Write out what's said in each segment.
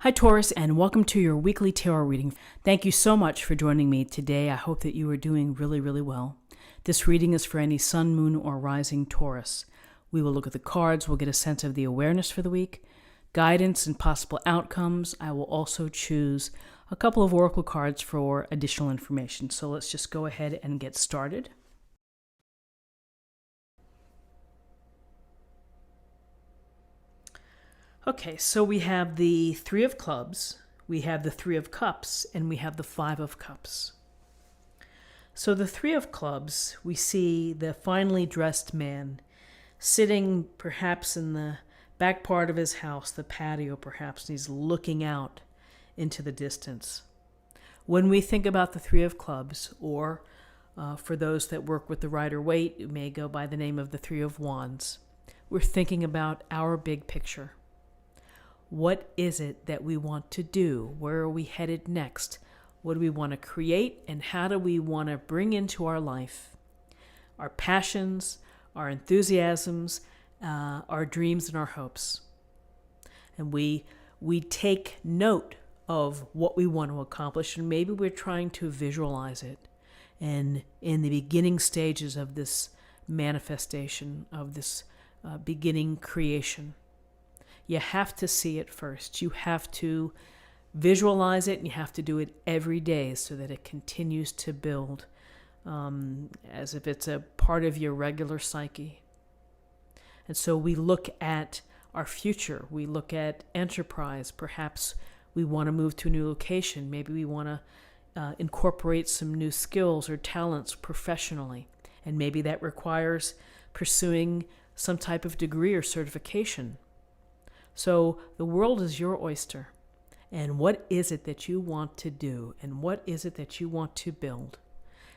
Hi Taurus, and welcome to your weekly tarot reading. Thank you so much for joining me today. I hope that you are doing really well. This reading is for any sun, moon, or rising Taurus. We will look at the cards, we'll get a sense of the awareness for the week, guidance and possible outcomes. I will also choose a couple of oracle cards for additional information. So let's just go ahead and get started. Okay, so we have the Three of Clubs, we have the Three of Cups, and we have the Five of Cups. So the Three of Clubs, we see the finely dressed man sitting perhaps in the back part of his house, the patio perhaps, and he's looking out into the distance. When we think about the Three of Clubs, or for those that work with the Rider-Waite, it may go by the name of the Three of Wands, we're thinking about our big picture. What is it that we want to do? Where are we headed next? What do we want to create? And how do we want to bring into our life our passions, our enthusiasms, our dreams, and our hopes? And we take note of what we want to accomplish, and maybe we're trying to visualize it. And in the beginning stages of this manifestation, of this beginning creation, you have to see it first. You have to visualize it, and you have to do it every day so that it continues to build as if it's a part of your regular psyche. And so we look at our future. We look at enterprise. Perhaps we want to move to a new location. Maybe we want to incorporate some new skills or talents professionally. And maybe that requires pursuing some type of degree or certification. So the world is your oyster. And what is it that you want to do? And what is it that you want to build?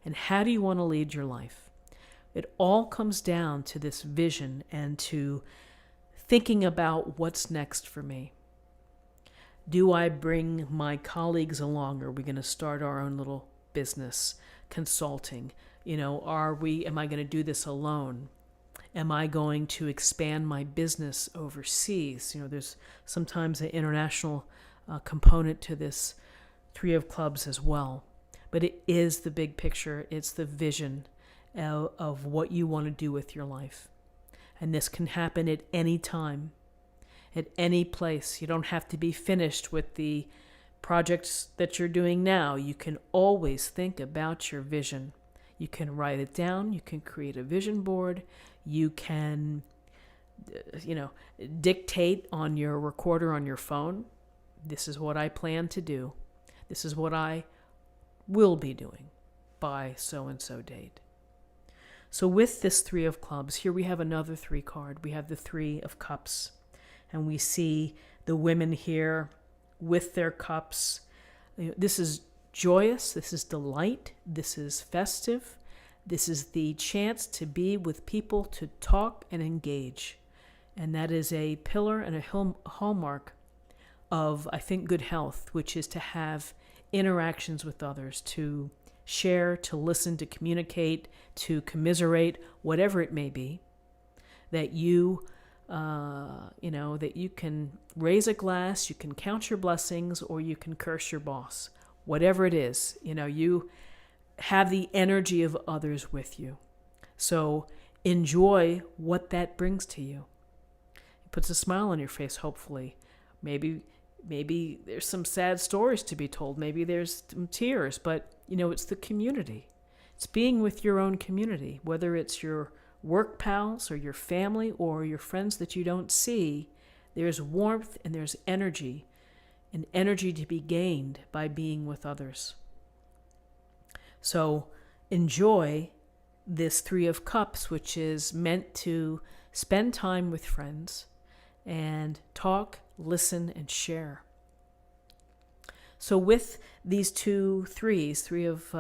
And how do you want to lead your life? It all comes down to this vision and to thinking about what's next for me. Do I bring my colleagues along? Are we going to start our own little business consulting? Am I going to do this alone? Am I going to expand my business overseas? There's sometimes an international component to this Three of Clubs as well. But it is the big picture. It's the vision of what you want to do with your life. And this can happen at any time, at any place. You don't have to be finished with the projects that you're doing now. You can always think about your vision. You can write it down. You can create a vision board. You can, dictate on your recorder on your phone. This is what I plan to do. This is what I will be doing by so-and-so date. So with this Three of Clubs, here we have another three card. We have the Three of Cups. And we see the women here with their cups. This is joyous. This is delight. This is festive. This is the chance to be with people, to talk and engage. And that is a pillar and a hallmark of, I think, good health, which is to have interactions with others, to share, to listen, to communicate, to commiserate, whatever it may be, that that you can raise a glass, you can count your blessings, or you can curse your boss. Whatever it is, you have the energy of others with you. So enjoy what that brings to you. It puts a smile on your face, hopefully. Maybe there's some sad stories to be told. Maybe there's some tears, but it's the community. It's being with your own community, whether it's your work pals or your family or your friends that you don't see. There's warmth and there's energy, and energy to be gained by being with others. So enjoy this Three of Cups, which is meant to spend time with friends and talk, listen, and share. So with these two threes, Three of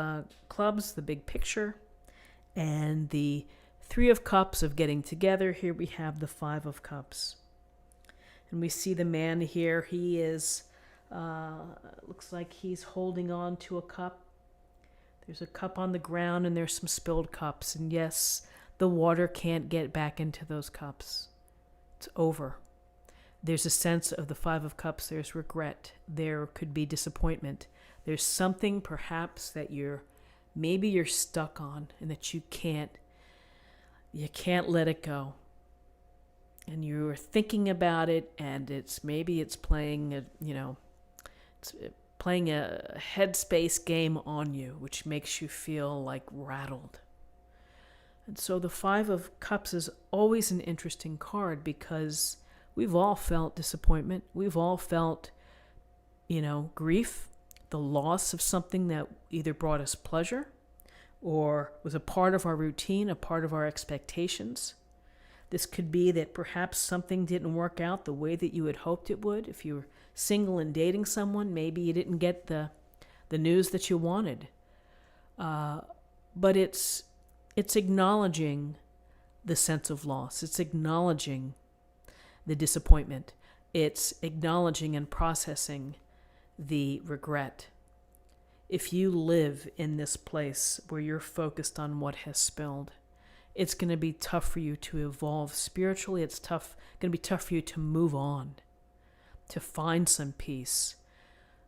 Clubs, the big picture, and the Three of Cups of getting together, here we have the Five of Cups. And we see the man here. He is, looks like he's holding on to a cup. There's a cup on the ground and there's some spilled cups. And yes, the water can't get back into those cups. It's over. there's a sense of the Five of Cups. There's regret. There could be disappointment. There's something perhaps that maybe you're stuck on and that you can't let it go. And you're thinking about it, and it's playing a headspace game on you, which makes you feel like rattled. And so the Five of Cups is always an interesting card because we've all felt disappointment. We've all felt, grief, the loss of something that either brought us pleasure or was a part of our routine, a part of our expectations. This could be that perhaps something didn't work out the way that you had hoped it would. If you were single and dating someone, maybe you didn't get the news that you wanted. But it's acknowledging the sense of loss. It's acknowledging the disappointment. It's acknowledging and processing the regret. If you live in this place where you're focused on what has spilled, it's going to be tough for you to evolve spiritually. It's going to be tough for you to move on, to find some peace.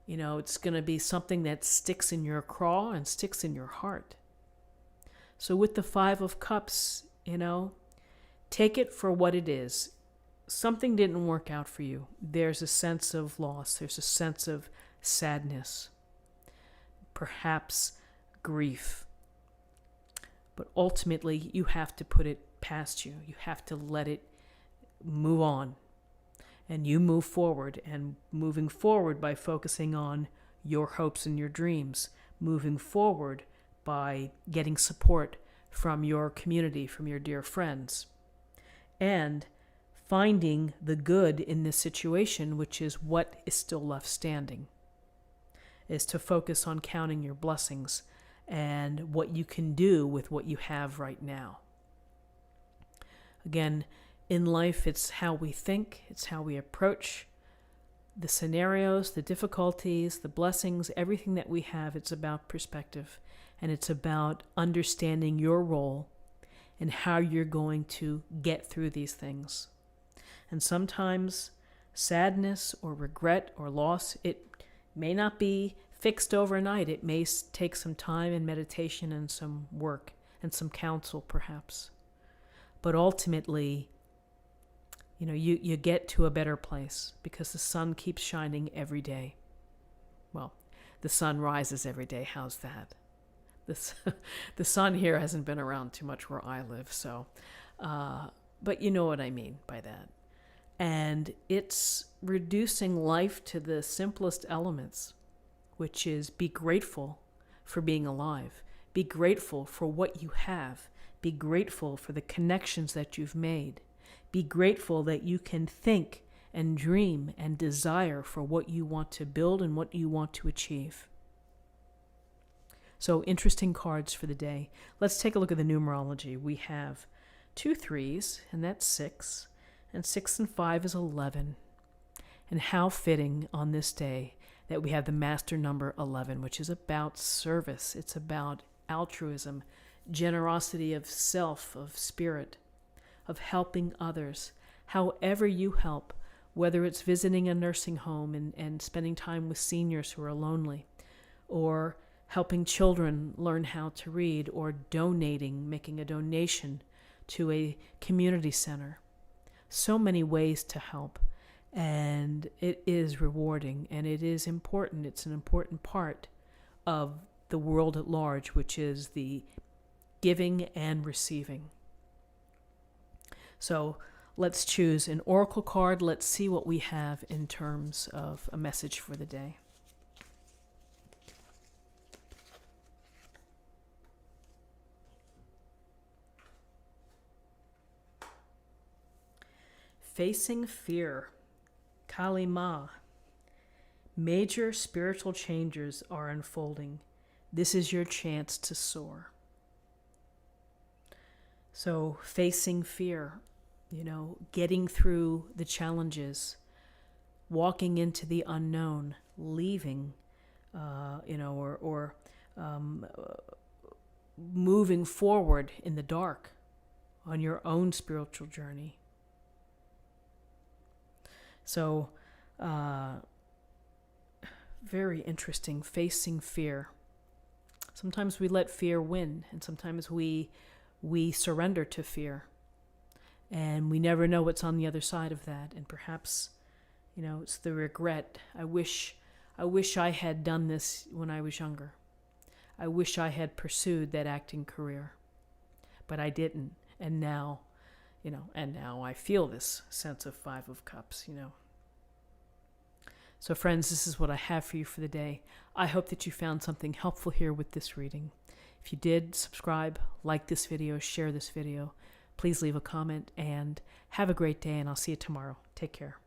It's going to be something that sticks in your craw and sticks in your heart. So with the Five of Cups, take it for what it is. Something didn't work out for you. There's a sense of loss. There's a sense of sadness, perhaps grief. But ultimately, you have to put it past you. You have to let it move on. And you move forward. And moving forward by focusing on your hopes and your dreams. Moving forward by getting support from your community, from your dear friends. And finding the good in this situation, which is what is still left standing. Is to focus on counting your blessings and what you can do with what you have right now. Again, in life, it's how we think, it's how we approach the scenarios, the difficulties, the blessings, everything that we have. It's about perspective, and it's about understanding your role and how you're going to get through these things. And sometimes sadness or regret or loss, it may not be fixed overnight. It may take some time and meditation and some work and some counsel, perhaps. But ultimately, you get to a better place because the sun keeps shining every day. Well, the sun rises every day. How's that? The sun here hasn't been around too much where I live, so. But you know what I mean by that. And it's reducing life to the simplest elements, which is be grateful for being alive. Be grateful for what you have. Be grateful for the connections that you've made. Be grateful that you can think and dream and desire for what you want to build and what you want to achieve. So, interesting cards for the day. Let's take a look at the numerology. We have 2 3s, and that's 6. And 6 and 5 is 11. And how fitting on this day that we have the master number 11, which is about service. It's about altruism, generosity of self, of spirit, of helping others. However you help, whether it's visiting a nursing home and spending time with seniors who are lonely, or helping children learn how to read, or making a donation to a community center. So many ways to help. And it is rewarding, and it is important. It's an important part of the world at large, which is the giving and receiving. So let's choose an oracle card. Let's see what we have in terms of a message for the day. Facing fear. Kali Ma. Major spiritual changes are unfolding. This is your chance to soar. So, facing fear, getting through the challenges, walking into the unknown, leaving, or moving forward in the dark on your own spiritual journey. So, very interesting, facing fear. Sometimes we let fear win, and sometimes we surrender to fear. And we never know what's on the other side of that. And perhaps, it's the regret. I wish I had done this when I was younger. I wish I had pursued that acting career. But I didn't. And now, I feel this sense of Five of Cups, So friends, this is what I have for you for the day. I hope that you found something helpful here with this reading. If you did, subscribe, like this video, share this video. Please leave a comment, and have a great day, and I'll see you tomorrow. Take care.